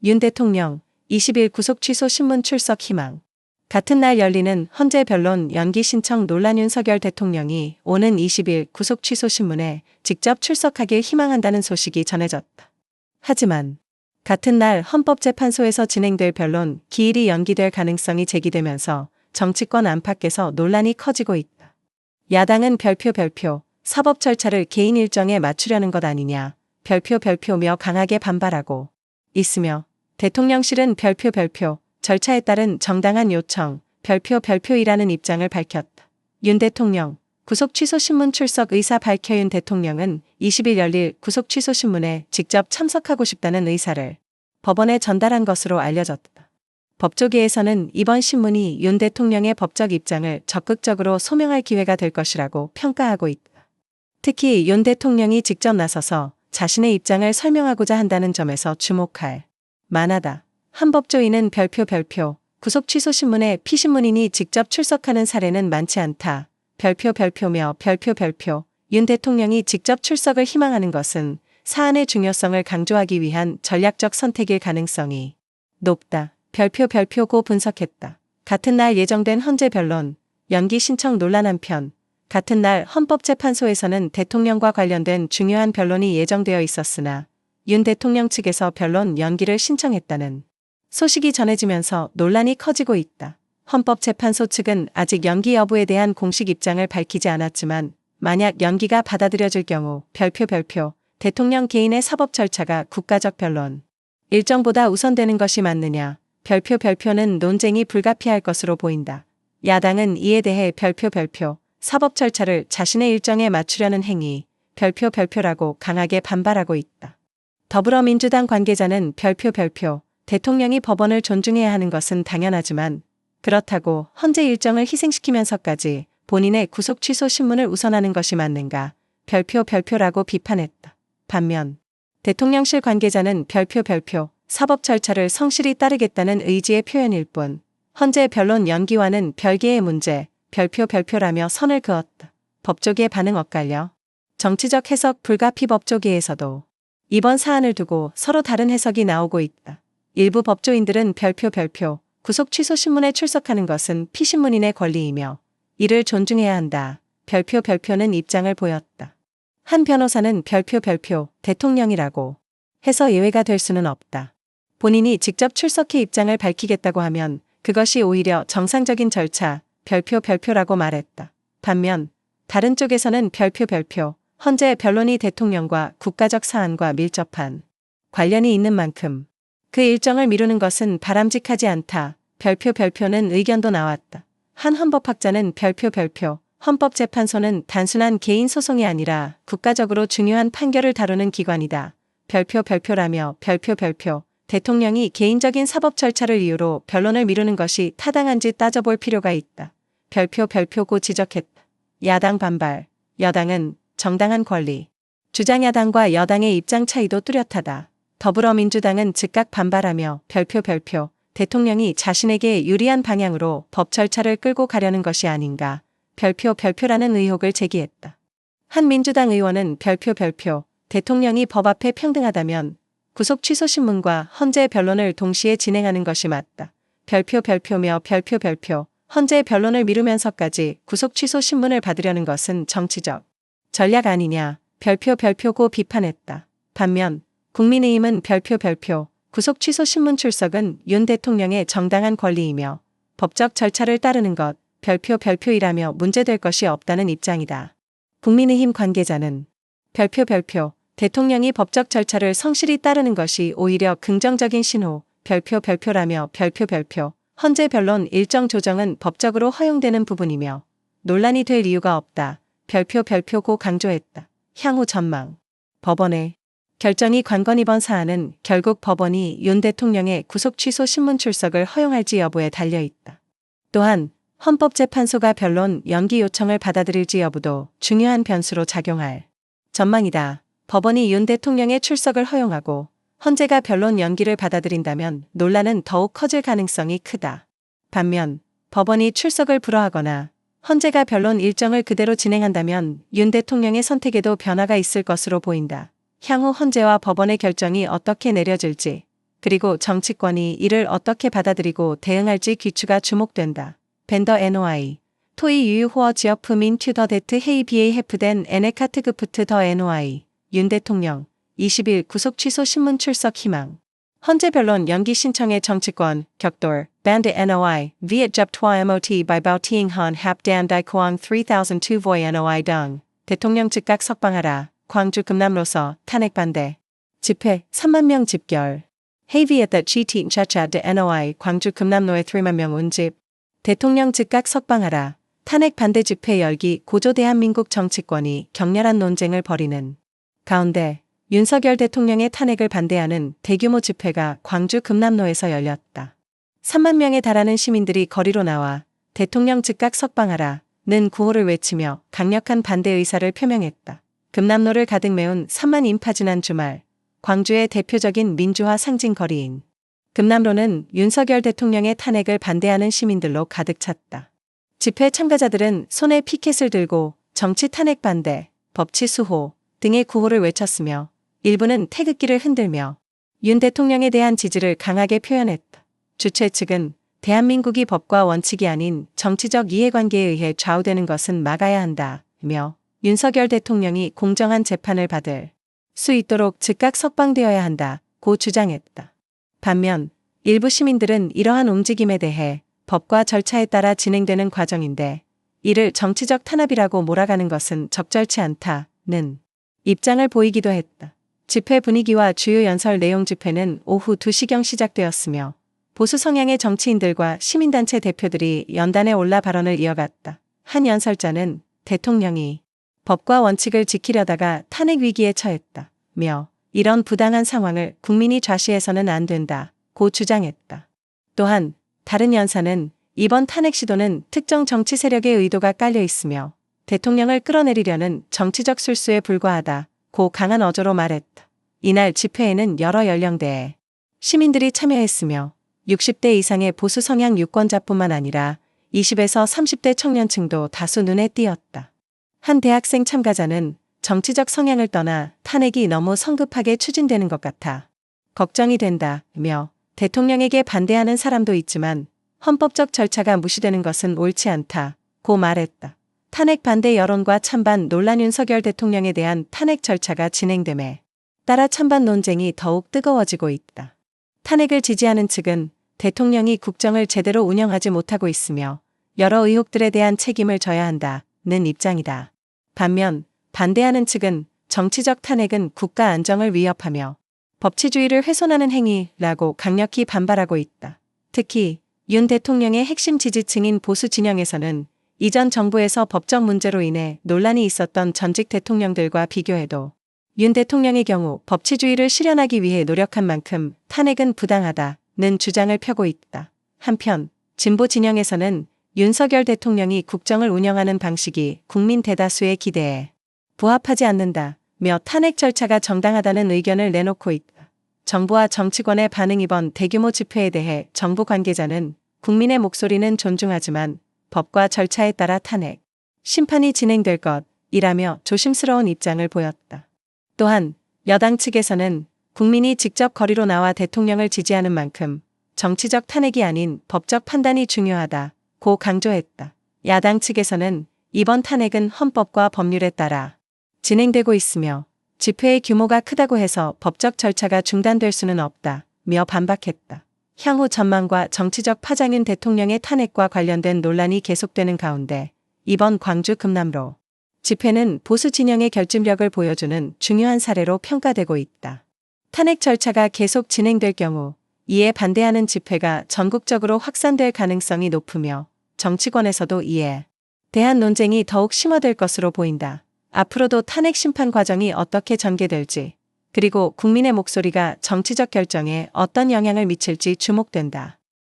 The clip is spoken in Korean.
윤 대통령 20일 구속 취소 신문 출석 희망. 같은 날 열리는 헌재 변론 연기 신청 논란. 윤석열 대통령이 오는 20일 구속 취소 신문에 직접 출석하길 희망한다는 소식이 전해졌다. 하지만 같은 날 헌법재판소에서 진행될 변론 기일이 연기될 가능성이 제기되면서 정치권 안팎에서 논란이 커지고 있다. 야당은 별표 사법 절차를 개인 일정에 맞추려는 것 아니냐 별표며 강하게 반발하고 있으며, 대통령실은 별표 절차에 따른 정당한 요청 별표이라는 입장을 밝혔다. 윤 대통령 구속 취소 신문 출석 의사 밝혀. 윤 대통령은 20일 열릴 구속 취소 신문에 직접 참석하고 싶다는 의사를 법원에 전달한 것으로 알려졌다. 법조계에서는 이번 신문이 윤 대통령의 법적 입장을 적극적으로 소명할 기회가 될 것이라고 평가하고 있다. 특히 윤 대통령이 직접 나서서 자신의 입장을 설명하고자 한다는 점에서 주목할 만하다. 한 법조인은 별표 구속 취소 신문에 피신문인이 직접 출석하는 사례는 많지 않다. 별표며 별표 윤 대통령이 직접 출석을 희망하는 것은 사안의 중요성을 강조하기 위한 전략적 선택일 가능성이 높다. 별표고 분석했다. 같은 날 예정된 헌재 변론 연기 신청 논란. 한편 같은 날 헌법재판소에서는 대통령과 관련된 중요한 변론이 예정되어 있었으나 윤 대통령 측에서 변론 연기를 신청했다는 소식이 전해지면서 논란이 커지고 있다. 헌법재판소 측은 아직 연기 여부에 대한 공식 입장을 밝히지 않았지만 만약 연기가 받아들여질 경우 별표 대통령 개인의 사법 절차가 국가적 변론 일정보다 우선되는 것이 맞느냐 별표는 논쟁이 불가피할 것으로 보인다. 야당은 이에 대해 별표 사법 절차를 자신의 일정에 맞추려는 행위 별표라고 강하게 반발하고 있다. 더불어민주당 관계자는 별표 대통령이 법원을 존중해야 하는 것은 당연하지만 그렇다고 헌재 일정을 희생시키면서까지 본인의 구속 취소 신문을 우선하는 것이 맞는가 별표라고 비판했다. 반면 대통령실 관계자는 별표 사법 절차를 성실히 따르겠다는 의지의 표현일 뿐 헌재 변론 연기와는 별개의 문제 별표라며 선을 그었다. 법조계 반응 엇갈려. 정치적 해석 불가피. 법조계에서도 이번 사안을 두고 서로 다른 해석이 나오고 있다. 일부 법조인들은 별표 구속 취소 신문에 출석하는 것은 피신문인의 권리이며 이를 존중해야 한다. 별표는 입장을 보였다. 한 변호사는 별표 대통령이라고 해서 예외가 될 수는 없다. 본인이 직접 출석해 입장을 밝히겠다고 하면 그것이 오히려 정상적인 절차 별표라고 말했다. 반면 다른 쪽에서는 별표 헌재 변론이 대통령과 국가적 사안과 밀접한 관련이 있는 만큼 그 일정을 미루는 것은 바람직하지 않다. 별표는 의견도 나왔다. 한 헌법학자는 별표 헌법재판소는 단순한 개인 소송이 아니라 국가적으로 중요한 판결을 다루는 기관이다. 별표라며 별표 대통령이 개인적인 사법 절차를 이유로 변론을 미루는 것이 타당한지 따져볼 필요가 있다. 별표고 지적했다. 야당 반발. 여당은 정당한 권리. 주장. 야당과 여당의 입장 차이도 뚜렷하다. 더불어민주당은 즉각 반발하며 별표 대통령이 자신에게 유리한 방향으로 법 절차를 끌고 가려는 것이 아닌가 별표라는 의혹을 제기했다. 한 민주당 의원은 별표 대통령이 법 앞에 평등하다면 구속 취소 신문과 헌재 변론을 동시에 진행하는 것이 맞다. 별표며 별표 헌재 변론을 미루면서까지 구속 취소 신문을 받으려는 것은 정치적 전략 아니냐 별표고 비판했다. 반면 국민의힘은 별표 구속 취소 신문 출석은 윤 대통령의 정당한 권리이며 법적 절차를 따르는 것 별표이라며 문제될 것이 없다는 입장이다. 국민의힘 관계자는 별표 대통령이 법적 절차를 성실히 따르는 것이 오히려 긍정적인 신호 별표라며 별표 헌재 변론 일정 조정은 법적으로 허용되는 부분이며 논란이 될 이유가 없다. 별표고 강조했다. 향후 전망. 법원의 결정이 관건. 이번 사안은 결국 법원이 윤 대통령의 구속 취소 신문 출석을 허용할지 여부에 달려있다. 또한 헌법재판소가 변론 연기 요청을 받아들일지 여부도 중요한 변수로 작용할 전망이다. 법원이 윤 대통령의 출석을 허용하고 헌재가 변론 연기를 받아들인다면 논란은 더욱 커질 가능성이 크다. 반면 법원이 출석을 불허하거나 헌재가 변론 일정을 그대로 진행한다면 윤 대통령의 선택에도 변화가 있을 것으로 보인다. 향후 헌재와 법원의 결정이 어떻게 내려질지 그리고 정치권이 이를 어떻게 받아들이고 대응할지 귀추가 주목된다. 벤더 NOI 토이 유유 호어 지어프 민 튜더 데트 헤이 비에이 헤프덴 에네카트 그프트 더 NOI 윤 대통령 20일 구속 취소 신문 출석 희망 헌재 변론 연기 신청의 정치권 격돌 Band NOI Viet Jup Toi MOT by Bao Tieng Han Hap Dan Dai Quang 3002 Voi NOI 등 대통령 즉각 석방하라 광주 금남로서 탄핵 반대 집회 3만 명 집결 헤이비에따 GT 차차 데 NOI 광주 금남로에 3만 명 운집 대통령 즉각 석방하라 탄핵 반대 집회 열기 고조 대한민국 정치권이 격렬한 논쟁을 벌이는 가운데 윤석열 대통령의 탄핵을 반대하는 대규모 집회가 광주 금남로에서 열렸다. 3만 명에 달하는 시민들이 거리로 나와 대통령 즉각 석방하라는 구호를 외치며 강력한 반대 의사를 표명했다. 금남로를 가득 메운 3만 인파 지난 주말 광주의 대표적인 민주화 상징 거리인 금남로는 윤석열 대통령의 탄핵을 반대하는 시민들로 가득 찼다. 집회 참가자들은 손에 피켓을 들고 정치 탄핵 반대, 법치 수호 등의 구호를 외쳤으며 일부는 태극기를 흔들며 윤 대통령에 대한 지지를 강하게 표현했다. 주최 측은 대한민국이 법과 원칙이 아닌 정치적 이해관계에 의해 좌우되는 것은 막아야 한다며 윤석열 대통령이 공정한 재판을 받을 수 있도록 즉각 석방되어야 한다고 주장했다. 반면 일부 시민들은 이러한 움직임에 대해 법과 절차에 따라 진행되는 과정인데 이를 정치적 탄압이라고 몰아가는 것은 적절치 않다는 입장을 보이기도 했다. 집회 분위기와 주요 연설 내용 집회는 오후 2시경 시작되었으며 보수 성향의 정치인들과 시민단체 대표들이 연단에 올라 발언을 이어갔다. 한 연설자는 대통령이 법과 원칙을 지키려다가 탄핵 위기에 처했다며 이런 부당한 상황을 국민이 좌시해서는 안 된다고 주장했다. 또한 다른 연사는 이번 탄핵 시도는 특정 정치 세력의 의도가 깔려 있으며 대통령을 끌어내리려는 정치적 술수에 불과하다고 강한 어조로 말했다. 이날 집회에는 여러 연령대의 시민들이 참여했으며 60대 이상의 보수 성향 유권자뿐만 아니라 20에서 30대 청년층도 다수 눈에 띄었다. 한 대학생 참가자는 정치적 성향을 떠나 탄핵이 너무 성급하게 추진되는 것 같아 걱정이 된다며 대통령에게 반대하는 사람도 있지만 헌법적 절차가 무시되는 것은 옳지 않다고 말했다. 탄핵 반대 여론과 찬반 논란 윤석열 대통령에 대한 탄핵 절차가 진행됨에 따라 찬반 논쟁이 더욱 뜨거워지고 있다. 탄핵을 지지하는 측은 대통령이 국정을 제대로 운영하지 못하고 있으며 여러 의혹들에 대한 책임을 져야 한다는 입장이다. 반면 반대하는 측은 정치적 탄핵은 국가 안정을 위협하며 법치주의를 훼손하는 행위라고 강력히 반발하고 있다. 특히 윤 대통령의 핵심 지지층인 보수 진영에서는 이전 정부에서 법적 문제로 인해 논란이 있었던 전직 대통령들과 비교해도 윤 대통령의 경우 법치주의를 실현하기 위해 노력한 만큼 탄핵은 부당하다는 주장을 펴고 있다. 한편 진보 진영에서는 윤석열 대통령이 국정을 운영하는 방식이 국민 대다수의 기대에 부합하지 않는다며 탄핵 절차가 정당하다는 의견을 내놓고 있다. 정부와 정치권의 반응 이번 대규모 집회에 대해 정부 관계자는 국민의 목소리는 존중하지만 법과 절차에 따라 탄핵 심판이 진행될 것이라며 조심스러운 입장을 보였다. 또한 여당 측에서는 국민이 직접 거리로 나와 대통령을 지지하는 만큼 정치적 탄핵이 아닌 법적 판단이 중요하다고 강조했다. 야당 측에서는 이번 탄핵은 헌법과 법률에 따라 진행되고 있으며 집회의 규모가 크다고 해서 법적 절차가 중단될 수는 없다며 반박했다. 향후 전망과 정치적 파장인 대통령의 탄핵과 관련된 논란이 계속되는 가운데 이번 광주 금남로 집회는 보수 진영의 결집력을 보여주는 중요한 사례로 평가되고 있다. 탄핵 절차가 계속 진행될 경우 이에 반대하는 집회가 전국적으로 확산될 가능성이 높으며 정치권에서도 이에 대한 논쟁이 더욱 심화될 것으로 보인다. 앞으로도 탄핵 심판 과정이 어떻게 전개될지 그리고 국민의 목소리가 정치적 결정에 어떤 영향을 미칠지 주목된다.